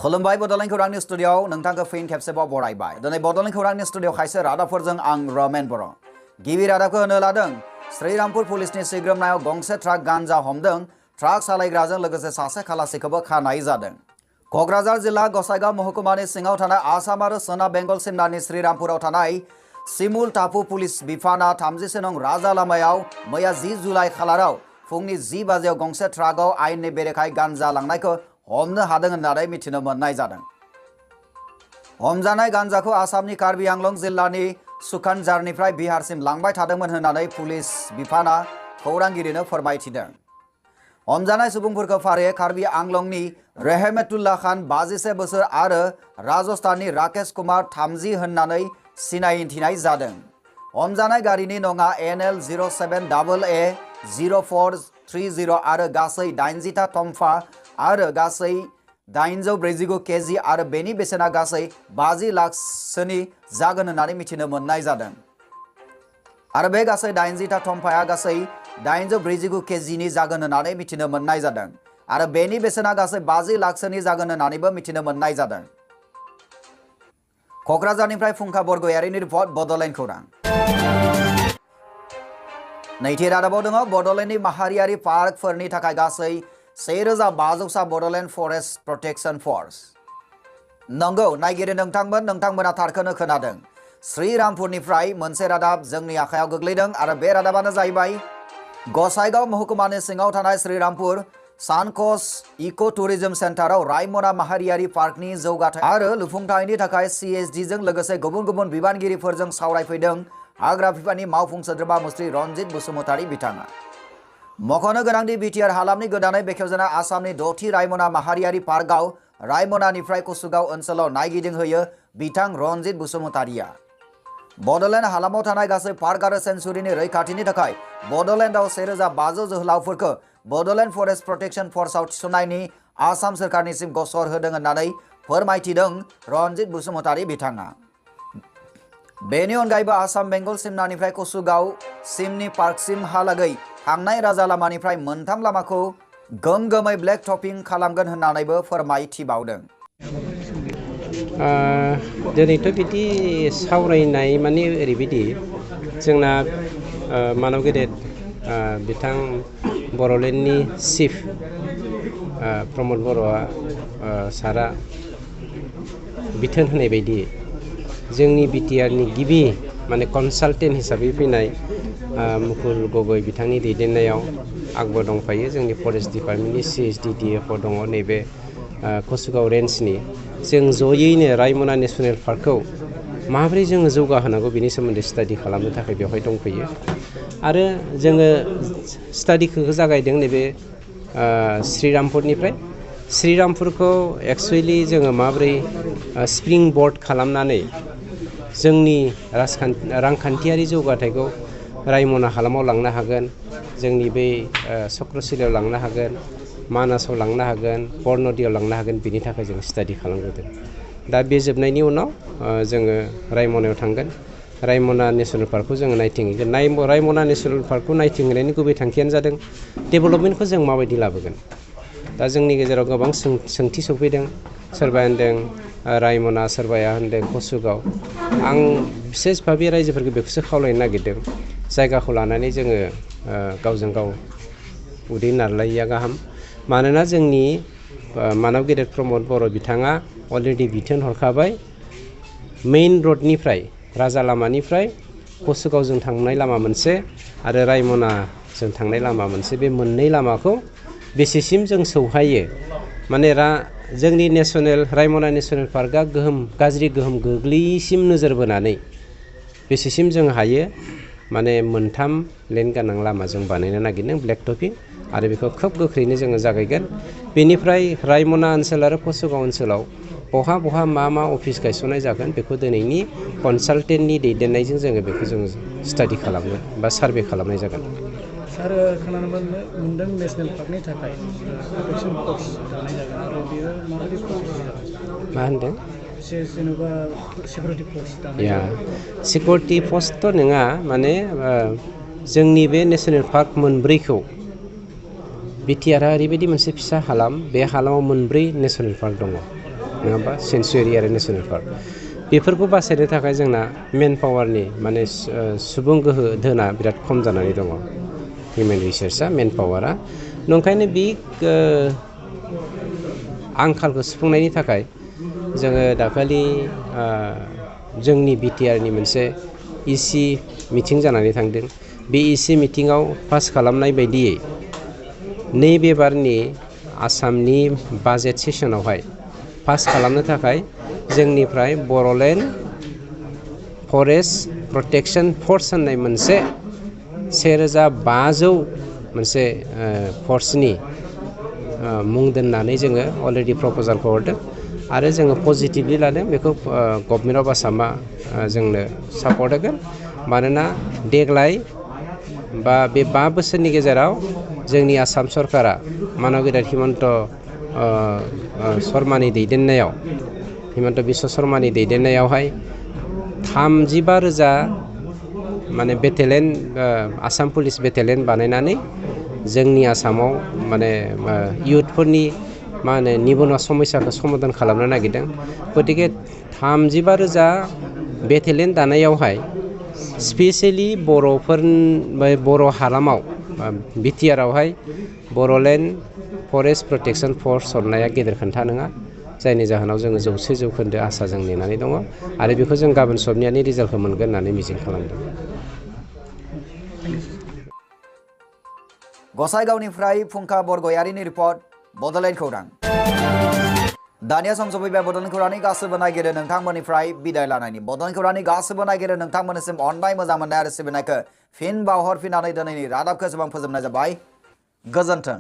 खुलुमबाय बड'लेण्ड खौरांनि स्टुडिय'आव नोंथांखौ फिन खेबसेबाव बरायबाय। दिनै बड'लेण्ड खौरांनि स्टुडिय'आव खायसे रादाबफोरजों आं रमेन बर'। गिबि रादाबखौ होनो लादों श्रीरामपुर पुलिसनि सिग्रोमनायाव गंसे ट्राक गांजा हमदों। ट्राक सालायग्राजों लोगोसे सासे खालासिखौबो खानाय जादों। क'क्राझार जिल्ला गसाइगाव महकुमानि सिङाव थानाय आसाम आरो सोनाब बेंगल सिमनानि श्रीरामपुराव थानाय सिमुल टापु पुलिस बिफाना 30 नं राजा लामायाव मैया 10 जुलाइ खालाराव फुंनि 10 बाजियाव गंसे ट्राकआव आयेननि बेरेखायै गांजा लांनायखौ हमनो हादों होननानै मिथिनो मोननाय जादों। हमजानाय गांजाखौ आसामनि कार्बि आंलं जिल्लानि सुखानजारनिफ्राय बिहारसिम लांबाय थादोंमोन होननानै पुलिस बिफाना खौरांगिरिनो फोरमायथिदों। हमजानाय सुबुंफोरखौ फारियै कार्बि आंलंनि रेहमेतुल्लाह खान 55 बोसोर आरो राजस्थाननि राकेश कुमार 30 होननानै सिनायथिनाय जादों। हमजानाय गारिनि नङा NL 07AA 0430 आरो गासै 80 ता थम्फा आरो गासै 849 केजि आरो बेनि बेसेना गासै 50 लाखसोनि जागोन होननानै मिथिनो मोननाय जादों। आरो बे गासै 80 ता थम्फाया गासै 849 केजिनि जागोन होननानै मिथिनो मोननाय जादों। आरो बेनि बेसेना गासै 50 लाखसोनि जागोन होननानैबो मिथिनो मोननाय जादों। क'क्राझारनिफ्राय फुंखा बरगयारिनि रिपर्ट बड'लेण्ड खौरां। नैथि रादाबाव दङ बड'लेण्डनि माहारियारि पार्कफोरनि थाखाय गासै 1500 सा बड'लेण्ड फरेस्ट प्रटेक्शन फर्स। नंगौ नायगिरि नोंथांमोना थारखौनो खोनादों। श्रीरामपुरनिफ्राय मोनसे रादाब जोंनि आखायाव गोग्लैदों आरो बे रादाबानो जाहैबाय गसाइगाव महकुमानि सिङाव थानाय श्रीरामपुर सानक'स इक' टुरिजम सेन्टाराव रायमना माहारियारि पार्कनि जौगाथाय आरो लुफुंथायनि थाखाय CSD जों लोगोसे गुबुन गुबुन बिबानगिरिफोरजों सावरायफैदों हाग्रा बिफाननि मावफुं सोद्रोमा मुस्रि रनजित बसुमतारी बिथाङा। मख'नो गोनांदि बिटिआर हालामनि गोदानै बेखेवजानाय आसामनि 6थि रायमना माहारियारि पार्कआव रायमनानिफ्राय कुसुगाव ओनसोलाव नायगिदिंहोयो बिथां रनजित बसुमतारीया। बड'लेण्ड हालामाव थानाय गासै पार्क आरो सेन्चुरिनि रैखाथिनि थाखाय बड'लेण्डआव 1500 जोहोलावफोरखौ बड'लेण्ड फरेस्ट प्रटेक्शन फर्सआव थिसननायनि आसाम सोरखारनिसिम गसर होदों होननानै फोरमायथिदों रनजित बसुमतारी बिथाङा। बेनि अनगायैबो आसाम बेंगल सिमनानिफ्राय कुसुगाव सिमनि पार्कसिमहालागै थांनाय राजा लामानिफ्राय मोनथाम लामाखौ गोमगोमै ब्लेक टपिं खालामगोन होननानैबो फोरमायथिबावदों। दिनैथ' बिदि सावरायनाय माने ओरैबायदि जोंना मानव गेदेर बिथां बर'लेण्डनि चिफ प्रमद बर'आ सारा बिथोन होनाय बायदि जोंनि बिटिआरनि गिबि माने कनसालटेन्ट हिसाबै फैनाय मुकुल गगৈ बिथांनि दैदेननायाव आंबो दंफायो। जोंनि फरेस्ट डिपार्टमेन्टनि CSD DFO दङ नैबे कुसुगाव रेन्जनि। जों जयैनो रायमना नेसनेल पार्कखौ माबोरै जोङो जौगाहोनांगौ बेनि सोमोन्दै स्टाडि खालामनो थाखाय बेवहाय दंफैयो। आरो जोङो स्टाडिखौ जागायदों नैबे श्रीरामपुरनिफ्राय। श्रीरामपुरखौ एक्सुवेलि जोङो माबोरै स्प्रिं बर्ड खालामनानै जोंनि रांखान्थियारि जौगाथायखौ रायमना हालामाव लांनो हागोन, जोंनि बै चक्रशिलायाव लांनो हागोन, मानासाव लांनो हागोन, बरन'दियाव लांनो हागोन, बेनि थाखाय जों स्टाडि खालामग्रोदों। दा बे जोबनायनि उनाव जोङो रायमनायाव थांगोन। रायमना नेसनेल पार्कखौ जोङो नायथिंहैगोन। रायमना नेसनेल पार्कखौ नायथिंहैनायनि गुबै थांखियानो जादों डेभेलपमेन्टखौ जों माबायदि लाबोगोन। दा जोंनि गेजेराव गोबां सोंथि सफैदों। सोरबाया होनदों रायमना, सोरबाया होनदों कुसुगाव। आं बिसेस भाबे रायजोफोरखौ बेखौसो खावलायनो नागिरदों जायगाखौ लानानै जोङो गावजों गाव उदै नारलायिया गाहाम। मानोना जोंनि मानव गेदेर प्रमद बर' बिथाङा अलरेडि बिथोन हरखाबाय मेइन रडनिफ्राय राजा लामानिफ्राय कुसुगावजों थांनाय लामा मोनसे आरो रायमनाजों थांनाय लामा मोनसे, बे मोननै लामाखौ बेसेसिम जों सौहायो माने जोंनि रायमना नेसनेल पार्कआ गाज्रि गोहोम गोग्लैयैसिम नोजोर बोनानै बेसेसिम जों हायो माने मोनथाम लेन गोनां लामा जों बानायनो नागिरदों ब्लेक टपिं। आरो बेखौ खोब गोख्रैनो जोङो जागायगोन। बेनिफ्राय रायमना ओनसोल आरो कुसुगाव ओनसोलाव बहा मा अफिस गायसननाय जागोन बेखौ दिनैनि कनसालटेन्टनि दैदेननायजों जोङो बेखौ जों स्टाडि खालामगोन बा सार्भे खालामनाय जागोन। सार खोनानो मोनदों नेसनेल पार्कनि थाखाय प्रटेक्शन फर्स दानाय जागोन आरो बेयो माबायदि मा होनदों? जेनेबा सिकिउरिटि फर्स दानाय जागोन। सिकिउरिटि फर्सथ' नङा, माने जोंनि बे नेसनेल पार्क मोनब्रैखौ बिटिआरआ ओरैबायदि मोनसे फिसा हालाम, बे हालामाव मोनब्रै नेसनेल पार्क दङ। नङा होमबा सेंसुरि आरो नेसनेल पार्क बेफोरखौ बासायनो थाखाय जोंना मेन पावारनि माने सुबुं गोहो धोना बिराद खम जानानै दङ हिउमेन रिसोर्सआ मेन पावारा नंखायनो बे आंखालखौ सुफुंनायनि थाखाय जोङो दाखालि जोंनि बिटिआरनि मोनसे इसि मिटिं जानानै थांदों बे इसि मिटिङाव पास खालामनाय बायदियै नैबे बारनि आसामनि बाजेट सेसनावहाय पास खालामनो थाखाय जोंनिफ्राय बर'लेण्ड फरेस्ट प्रटेक्शन फर्स होननाय मोनसे 1500 मोनसे फर्सनि मुं दोननानै जोङो अलरेडि प्रप'जालखौ हरदों आरो जोङो पजिटिभलि लादों बेखौ गभर्नमेन्ट अफ आसामा जोंनो सापर्ट होगोन मानोना देग्लाय बा बे 5 बोसोरनि गेजेराव जोंनि आसाम सरकारा मानव गेदेर हिमन्त शर्मानि दैदेननायाव हिमन्त बिश्व शर्मानि दैदेननायावहाय 35,000 माने बेटेलेन आसाम पुलिस बेटेलेन बानायनानै जोंनि आसामाव माने इयुथफोरनि मा होनो निबनुवा समस्याखौ समाधान खालामनो नागिरदों गतिके 35,000 बेटेलेन दानायावहाय स्पेसियेलि बर' हालामाव बिटिआरआवहाय बर'लेण्ड फरेस्ट प्रटेक्शन फर्स हरनाया गेदेर खोन्था नङा जायनि जाहोनाव जोङो 100% आसा जों नेनानै दङ आरो बेखौ जों गाबोन सबनियानि रिजाल्टखौ मोनगोन होननानै मिजिं खालामदों गसाइगावनिफ्राय फुंखा बरगयारिनि रिपर्ट बड'लेण्ड खौरां दानिया सम सफैबाय बड'लेण्ड खौरांनि गासैबो नागिरो नोंथांमोननिफ्राय बिदाय लानायनि बड'लेण्ड खौरांनि गासैबो नागिरो नोंथांमोननिसिम अननाय मोजां मोननाय आरो सिबिनायखौ फिन बावहरफिननानै दिनैनि रादाबखौ जों फोजोबनाय जाबाय गोजोन्थों।